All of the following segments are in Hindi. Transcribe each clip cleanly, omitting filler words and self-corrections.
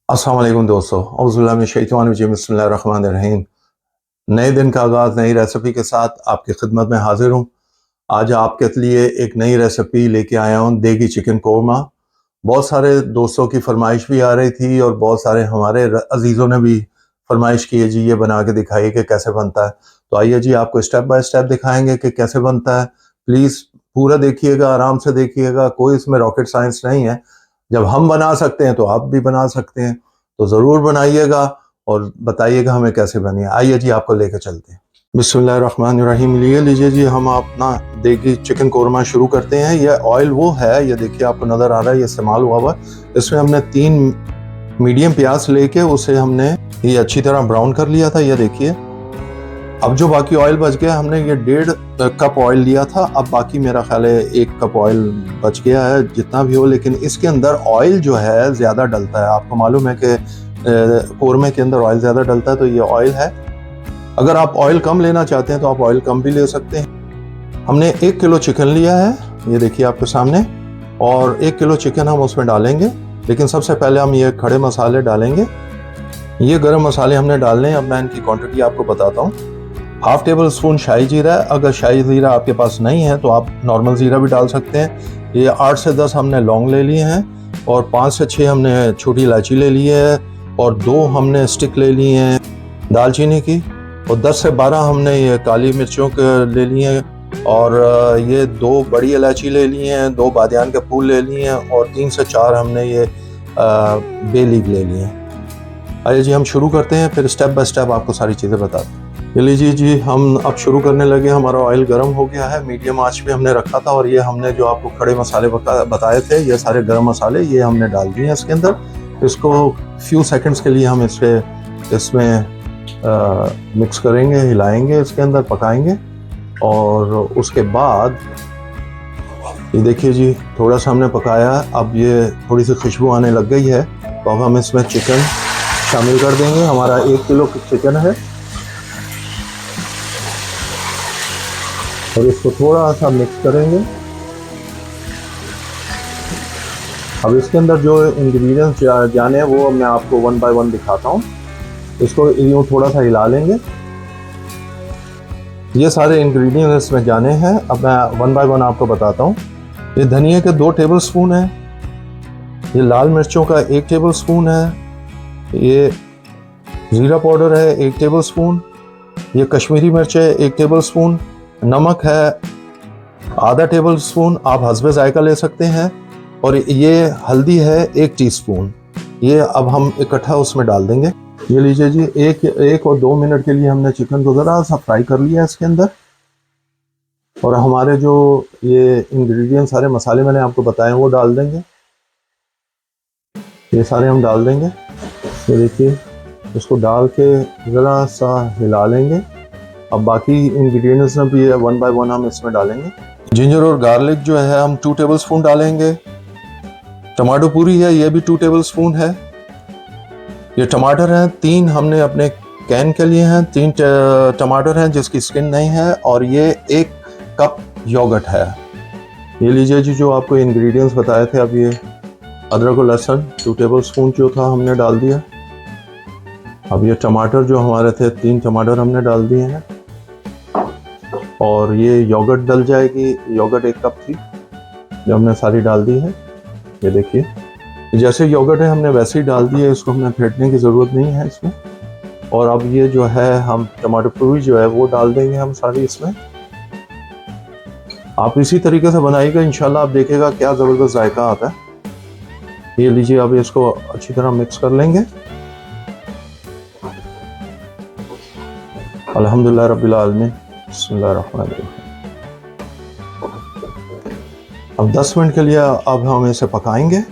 अस्सलाम वालेकुम दोस्तों, औज़ुबिल्लाहि बिस्मिल्लाहिर्रहमानिर्रहीम। नए दिन का आगाज़ नई रेसिपी के साथ आपकी खिदमत में हाजिर हूँ। आज आपके लिए एक नई रेसिपी लेके आया हूँ, देगी चिकन कोरमा। बहुत सारे दोस्तों की फरमाइश भी आ रही थी और बहुत सारे हमारे अजीज़ों ने भी फरमाइश की है, जी ये बना के दिखाइए कि कैसे बनता है। तो आइए जी, आपको स्टेप बाय स्टेप दिखाएंगे कि कैसे बनता है। प्लीज़ पूरा देखिएगा, आराम से देखिएगा, कोई इसमें रॉकेट साइंस नहीं है। जब हम बना सकते हैं तो आप भी बना सकते हैं। तो ज़रूर बनाइएगा और बताइएगा हमें कैसे बनी है। आइए जी, आपको लेके चलते हैं। बिस्मिल्लाहिर्रहमानिर्रहीम। लिए लीजिए जी, हम अपना देगी चिकन कोरमा शुरू करते हैं। यह ऑयल वो है, ये देखिए आपको नज़र आ रहा है, ये इस्तेमाल हुआ हुआ। इसमें हमने 3 मीडियम प्याज लेके उसे हमने ये अच्छी तरह ब्राउन कर लिया था। ये देखिए, अब जो बाकी ऑयल बच गया, हमने ये 1.5 कप ऑयल लिया था। अब बाकी मेरा ख्याल है 1 कप ऑयल बच गया है, जितना भी हो। लेकिन इसके अंदर ऑयल जो है ज़्यादा डलता है। आपको मालूम है कि कोरमे के अंदर ऑयल ज़्यादा डलता है, तो ये ऑयल है। अगर आप ऑयल कम लेना चाहते हैं तो आप ऑयल कम भी ले सकते हैं। हमने 1 किलो चिकन लिया है, ये देखिए आपके सामने, और 1 किलो चिकन हम उसमें डालेंगे। लेकिन सबसे पहले हम ये खड़े मसाले डालेंगे। ये गरम मसाले हमने डालने हैं। अब मैं इनकी क्वांटिटी आपको बताता हूँ। 1/2 टेबल स्पून शाही जीरा है। अगर शाही जीरा आपके पास नहीं है तो आप नॉर्मल जीरा भी डाल सकते हैं। ये 8 से 10 हमने लौंग ले लिए हैं, और 5 से 6 हमने छोटी इलायची ले ली है, और 2 हमने स्टिक ले लिए हैं दालचीनी की, और 10 से 12 हमने ये काली मिर्चों के ले लिए हैं, और ये 2 बड़ी इलायची ले लिए हैं, 2 बादियान के फूल ले लिए हैं, और 3 से 4 हमने ये बे लीफ ले लिए हैं। आइए जी, हम शुरू करते हैं, फिर स्टेप बाय स्टेप आपको सारी चीज़ें बताते हैं। ये लीजिए जी, हम अब शुरू करने लगे। हमारा ऑयल गर्म हो गया है, मीडियम आंच पे हमने रखा था, और ये हमने जो आपको खड़े मसाले बताए थे, ये सारे गर्म मसाले ये हमने डाल दिए हैं इसके अंदर। इसको फ्यू सेकंड्स के लिए हम इसमें मिक्स करेंगे, हिलाएंगे, इसके अंदर पकाएंगे। और उसके बाद ये देखिए जी, थोड़ा सा हमने पकाया, अब ये थोड़ी सी खुशबू आने लग गई है। तो अब हम इसमें चिकन शामिल कर देंगे। हमारा 1 किलो चिकन है, और इसको थोड़ा सा मिक्स करेंगे। अब इसके अंदर जो इंग्रेडिएंट्स जाने हैं वो मैं आपको 1 बाय 1 दिखाता हूँ। इसको यूँ थोड़ा सा हिला लेंगे। ये सारे इंग्रेडिएंट्स इसमें जाने हैं। अब मैं 1 बाय 1 आपको बताता हूँ। ये धनिया के 2 टेबल स्पून है, ये लाल मिर्चों का 1 टेबल स्पून है, ये ज़ीरा पाउडर है 1 टेबल स्पून, ये कश्मीरी मिर्च है 1 टेबल स्पून, नमक है आधा टेबल स्पून, आप हस्बे जायका ले सकते हैं, और ये हल्दी है 1 टीस्पून। ये अब हम इकट्ठा उसमें डाल देंगे। ये लीजिए जी, 1 और 2 मिनट के लिए हमने चिकन को ज़रा सा फ्राई कर लिया इसके अंदर। और हमारे जो ये इंग्रेडिएंट सारे मसाले मैंने आपको बताए वो डाल देंगे। ये सारे हम डाल देंगे। ये देखिए, इसको डाल के ज़रा सा हिला लेंगे। अब बाकी इंग्रेडिएंट्स में भी 1 बाय 1 हम इसमें डालेंगे। जिंजर और गार्लिक जो है हम 2 टेबल स्पून डालेंगे। टमाटो पूरी है, ये भी 2 टेबल स्पून है। ये टमाटर हैं 3 हमने अपने कैन के लिए हैं, 3 टमाटर हैं जिसकी स्किन नहीं है, और ये 1 कप योगर्ट है। ये लीजिए जी, जो आपको इंग्रेडिएंट्स बताए थे। अब ये अदरक और लहसुन 2 टेबल स्पून जो था हमने डाल दिया। अब ये टमाटर जो हमारे थे 3 टमाटर हमने डाल दिए हैं, और ये योगर्ट डल जाएगी। योगर्ट 1 कप थी जो हमने सारी डाल दी है। ये देखिए, जैसे योगर्ट है हमने वैसे ही डाल दी है, इसको हमें फेंटने की ज़रूरत नहीं है इसमें। और अब ये जो है हम टमाटर प्यूरी जो है वो डाल देंगे हम सारी इसमें। आप इसी तरीके से बनाइएगा, इंशाल्लाह आप देखेगा क्या ज़बरदस्त जायका आता है। ये लीजिए, अब इसको अच्छी तरह मिक्स कर लेंगे। अल्हम्दुलिल्लाह रब्बिल आलमीन, बिस्मिल्लाहिर्रहमानिर्रहीम। अब 10 मिनट के लिए अब हम इसे पकाएंगे।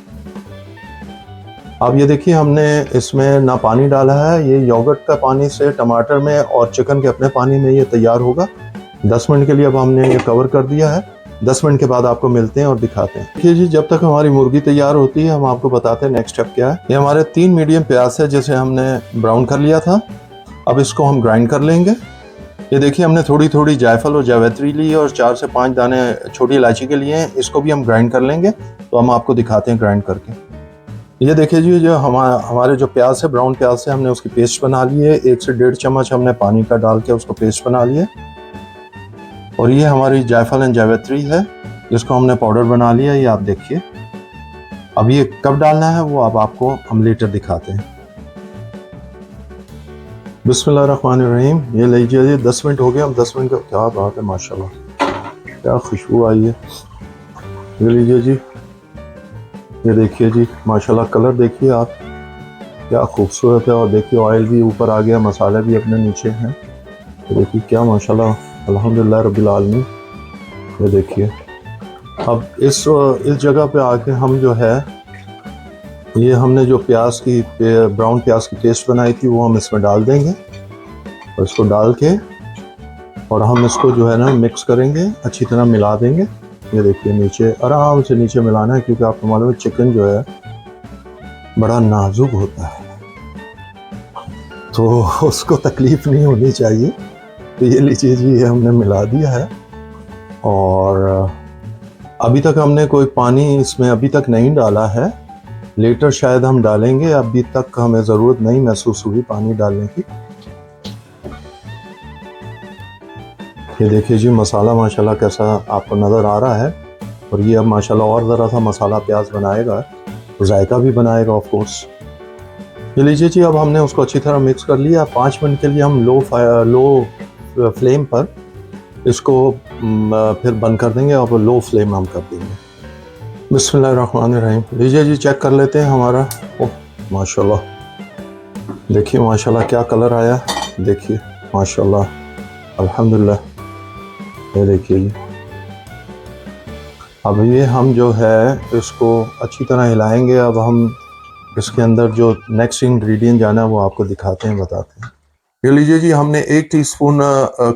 अब ये देखिए, हमने इसमें ना पानी डाला है, ये योगर्ट का पानी से टमाटर में और चिकन के अपने पानी में ये तैयार होगा। 10 मिनट के लिए अब हमने ये कवर कर दिया है। 10 मिनट के बाद आपको मिलते हैं और दिखाते हैं। देखिए जी, जब तक हमारी मुर्गी तैयार होती है हम आपको बताते हैं नेक्स्ट स्टेप क्या है। ये हमारे 3 मीडियम प्याज है जिसे हमने ब्राउन कर लिया था। अब इसको हम ग्राइंड कर लेंगे। ये देखिए, हमने थोड़ी थोड़ी जायफल और जावित्री ली और 4 से 5 दाने छोटी इलायची के लिए हैं। इसको भी हम ग्राइंड कर लेंगे, तो हम आपको दिखाते हैं ग्राइंड करके। ये देखिए जी, जो हमारे जो प्याज है, ब्राउन प्याज से हमने उसकी पेस्ट बना ली है। 1 से 1.5 चम्मच हमने पानी का डाल के उसको पेस्ट बना लिया। और ये हमारी जायफल एंड जावित्री है, जिसको हमने पाउडर बना लिया। ये आप देखिए। अब ये कब डालना है वो अब आपको हम लेटर दिखाते हैं। बिस्मिल्लाहिर्रहमानिर्रहीम। ये लीजिए जी, 10 मिनट हो गए। अब 10 मिनट का क्या बात है, माशाल्लाह क्या खुशबू आई है। ये लीजिए जी, ये देखिए जी, माशाल्लाह कलर देखिए आप, क्या खूबसूरत है। और देखिए ऑयल भी ऊपर आ गया, मसाले भी अपने नीचे हैं। ये देखिए क्या माशाल्लाह, अल्हम्दुलिल्लाह रब्बिल आलमीन। ये देखिए। अब इस जगह पे आके हम जो है, ये हमने जो ब्राउन प्याज की पेस्ट बनाई थी वो हम इसमें डाल देंगे। और इसको डाल के और हम इसको जो है ना मिक्स करेंगे, अच्छी तरह मिला देंगे। ये देखिए नीचे, आराम से नीचे मिलाना है, क्योंकि आपको मालूम है चिकन जो है बड़ा नाजुक होता है, तो उसको तकलीफ नहीं होनी चाहिए। तो ये लीजिए जी, ये हमने मिला दिया है। और अभी तक हमने कोई पानी इसमें अभी तक नहीं डाला है, लेटर शायद हम डालेंगे। अभी तक हमें ज़रूरत नहीं महसूस हुई पानी डालने की। ये देखिए जी, मसाला माशाल्लाह कैसा आपको नज़र आ रहा है। और ये अब माशाल्लाह और ज़रा सा मसाला प्याज बनाएगा, जायका भी बनाएगा ऑफ कोर्स। ये लीजिए जी, अब हमने उसको अच्छी तरह मिक्स कर लिया। 5 मिनट के लिए हम लो फ्लेम पर इसको फिर बंद कर देंगे और लो फ्लेम हम कर देंगे। बिस्मिल्लाहिर्रहमानिर्रहीम। लीजिए जी, चेक कर लेते हैं हमारा। ओह माशाल्लाह, देखिए माशाल्लाह क्या कलर आया, देखिए माशाल्लाह, अल्हम्दुलिल्लाह। ये देखिए जी, अब ये हम जो है इसको अच्छी तरह हिलाएंगे। अब हम इसके अंदर जो नेक्स्ट इंग्रेडिएंट जाना है वो आपको दिखाते हैं, बताते हैं। ये लीजिए जी, हमने 1 टीस्पून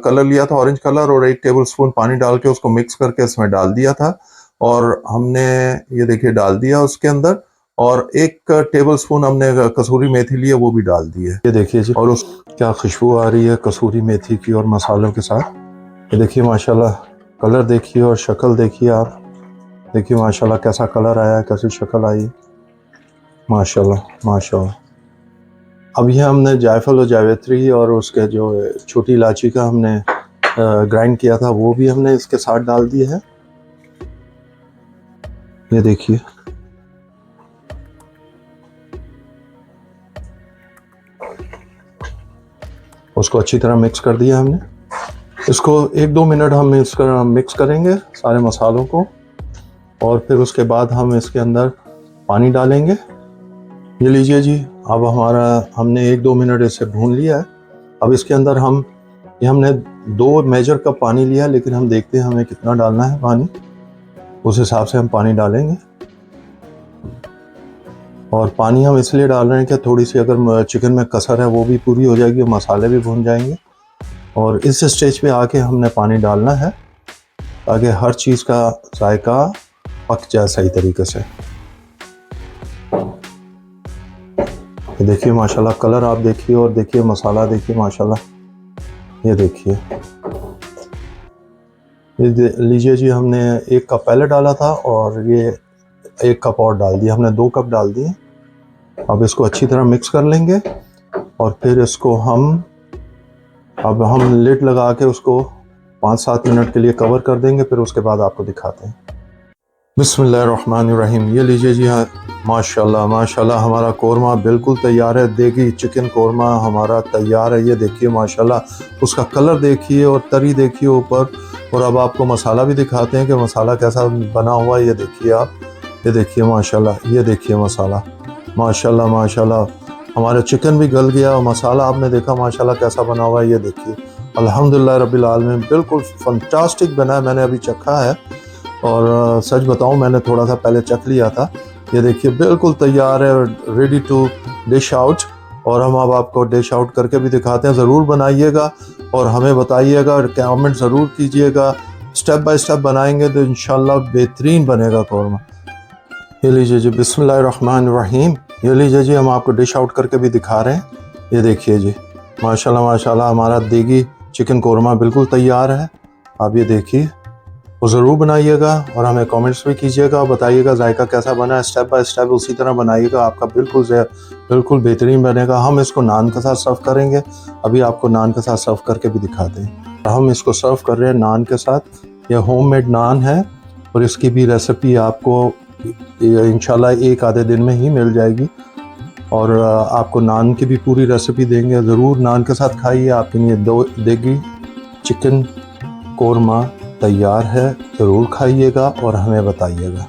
कलर लिया था, ऑरेंज कलर, और 1 टेबलस्पून पानी डाल के उसको मिक्स करके इसमें डाल दिया था। और हमने ये देखिए डाल दिया उसके अंदर। और 1 टेबलस्पून हमने कसूरी मेथी ली है, वो भी डाल दी है। ये देखिए जी, और उस क्या खुशबू आ रही है कसूरी मेथी की और मसालों के साथ। ये देखिए माशाल्लाह, कलर देखिए और शक्ल देखिए आप। देखिए माशाल्लाह कैसा कलर आया है, कैसी शक्ल आई है, माशाल्लाह माशाल्लाह। अब ये हमने जायफल और जावित्री और उसके जो छोटी इलायची का हमने ग्राइंड किया था वो भी हमने इसके साथ डाल दिया है। ये देखिए, उसको अच्छी तरह मिक्स कर दिया हमने। इसको 1-2 मिनट हम मिक्स करेंगे सारे मसालों को। और फिर उसके बाद हम इसके अंदर पानी डालेंगे। ये लीजिए जी, अब हमने 1-2 मिनट इसे भून लिया है। अब इसके अंदर हमने 2 मेजर कप पानी लिया, लेकिन हम देखते हैं हमें कितना डालना है पानी, उस हिसाब से हम पानी डालेंगे। और पानी हम इसलिए डाल रहे हैं कि थोड़ी सी अगर चिकन में कसर है वो भी पूरी हो जाएगी, मसाले भी भून जाएंगे। और इस स्टेज पे आके हमने पानी डालना है ताकि हर चीज़ का जायका पक जाए सही तरीके से। देखिए माशाल्लाह, कलर आप देखिए और देखिए मसाला देखिए माशाल्लाह। ये देखिए, लीजिए जी, हमने 1 कप पहले डाला था और ये 1 कप और डाल दिया, हमने 2 कप डाल दिए। अब इसको अच्छी तरह मिक्स कर लेंगे और फिर इसको हम लिड लगा के उसको 5-7 मिनट के लिए कवर कर देंगे। फिर उसके बाद आपको दिखाते हैं। बिस्मिल्लाहिर्रहमानिर्रहीम। ये लीजिए जी, हाँ माशाल्लाह माशाल्लाह, हमारा कोरमा बिल्कुल तैयार है। देगी चिकन कोरमा हमारा तैयार है। ये देखिए माशाल्लाह, उसका कलर देखिए और तरी देखिए ऊपर। और अब आपको मसाला भी दिखाते हैं कि मसाला कैसा बना हुआ है। ये देखिए आप, ये देखिए माशाल्लाह, ये देखिए मसाला, माशाल्लाह माशाल्लाह, हमारा चिकन भी गल गया और मसाला आपने देखा माशाल्लाह कैसा बना हुआ है। ये देखिए, अल्हम्दुलिल्लाह रब्बिल आलमीन, बिल्कुल फंटास्टिक बना है। मैंने अभी चखा है और सच बताऊं, मैंने थोड़ा सा पहले चख लिया था। ये देखिए बिल्कुल तैयार है, रेडी टू डिश आउट। और हम अब आपको डिश आउट करके भी दिखाते हैं। ज़रूर बनाइएगा और हमें बताइएगा, कमेंट ज़रूर कीजिएगा। स्टेप बाय स्टेप बनाएंगे तो इंशाल्लाह बेहतरीन बनेगा कौरमा। ये लीजिए जी, बिस्मिल्लाहिर्रहमानिर्रहीम। ये लीजिए जी, हम आपको डिश आउट करके भी दिखा रहे हैं। ये देखिए जी, माशाल्लाह माशाल्लाह, हमारा देगी चिकन कौरमा बिल्कुल तैयार है। आप ये देखिए, वो ज़रूर बनाइएगा और हमें कमेंट्स भी कीजिएगा और बताइएगा जायका कैसा बना है। स्टेप बाय स्टेप उसी तरह बनाइएगा, आपका बिल्कुल बेहतरीन बनेगा। हम इसको नान के साथ सर्व करेंगे, अभी आपको नान के साथ सर्व करके भी दिखाते हैं। हम इसको सर्व कर रहे हैं नान के साथ। ये होममेड नान है और इसकी भी रेसिपी आपको इंशाल्लाह एक आधे दिन में ही मिल जाएगी और आपको नान की भी पूरी रेसिपी देंगे। ज़रूर नान के साथ खाइए। आपके लिए देगी चिकन कोरमा तैयार है, ज़रूर खाइएगा और हमें बताइएगा।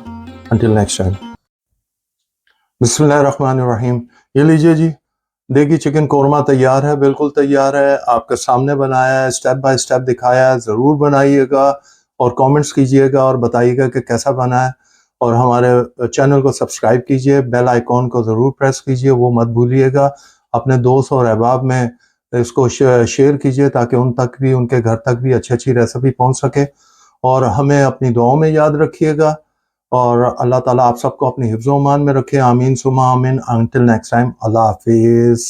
अंटिल नेक्स्ट टाइम, बिस्मिल्लाहिर्रहमानिर्रहीम। ये लीजिए जी, देगी चिकन कोरमा तैयार है, बिल्कुल तैयार है, आपके सामने बनाया है, स्टेप बाय स्टेप दिखाया है। ज़रूर बनाइएगा और कमेंट्स कीजिएगा और बताइएगा कि कैसा बना है। और हमारे चैनल को सब्सक्राइब कीजिए, बेल आइकॉन को ज़रूर प्रेस कीजिए, वो मत भूलिएगा। अपने दोस्त और अहबाब में इसको शेयर कीजिए ताकि उन तक भी, उनके घर तक भी अच्छी रेसिपी पहुंच सके। और हमें अपनी दुआओं में याद रखिएगा और अल्लाह ताला आप सबको अपनी हिफ्ज़-ओ-अमान में रखे। आमीन सुम्मा आमीन। अंटिल नेक्स्ट टाइम, अल्लाह हाफिज़।